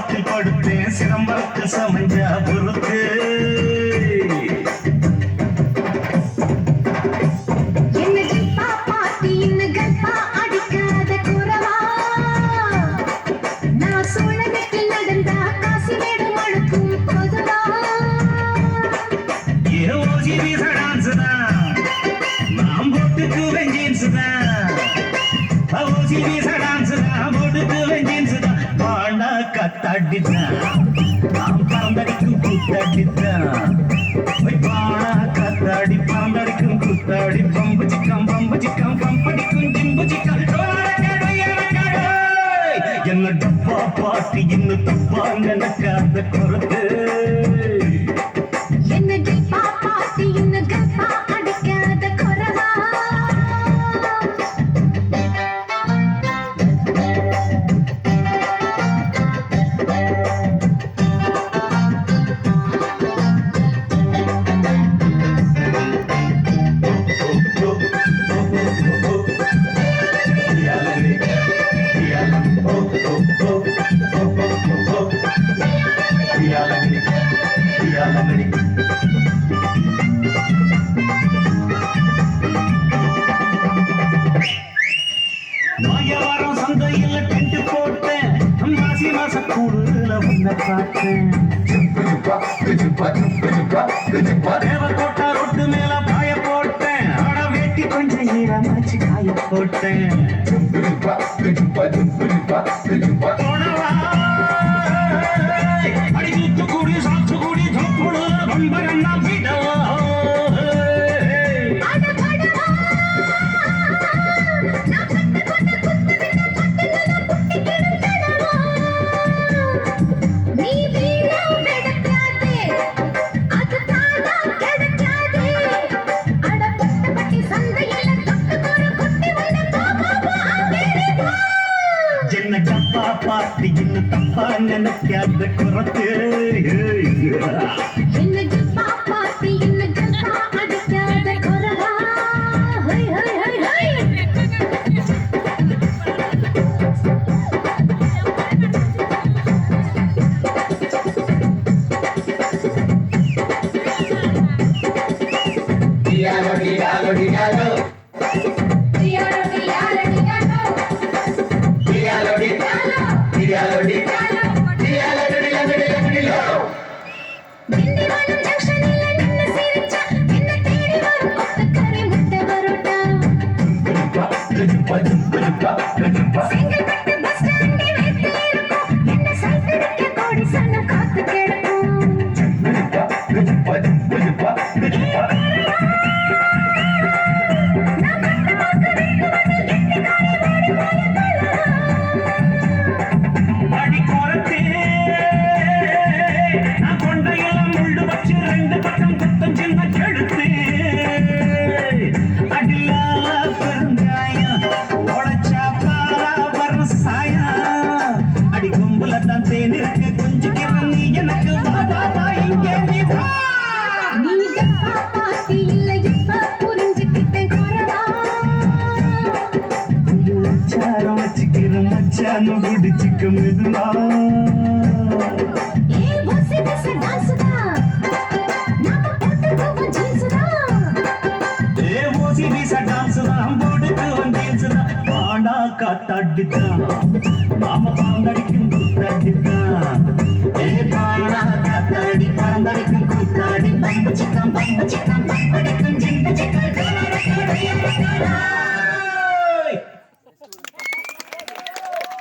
சிலம்பத்தில் படுத்தேன் சிலம்பத்தில் சமைஞ்சா பொறுத்து பறந்தடிக்கும் குத்தாடி பம்பு சிக்கம் பம்படிக்கும் ஜிம்பு சிக்கம் என்ன டப்பா பாட்டி இன்னும் தப்பா நினைக்காத குறத்து மாயவாரம் சந்தையில் டென்ட் போட்டேன் மாசி மாச கூடுல உன்னை பார்த்தேன் தேவக்கோட்டா ரொட்டு மேல பாய போட்டேன் ஆட வேட்டி கொஞ்சம் ஈரமாச்சு காய போட்டேன் அடி தூத்து கூடி சாத்து கூடி தப்புடு பம்பரன்னா விடவா பாட்டி இன்னும் தப்பா நினைக்காத குறத்து குடிச்சிக்க மெதுவா காத்தாடித்தான் மாமா பாந்தடிக்கும் குத்தாடித்தான்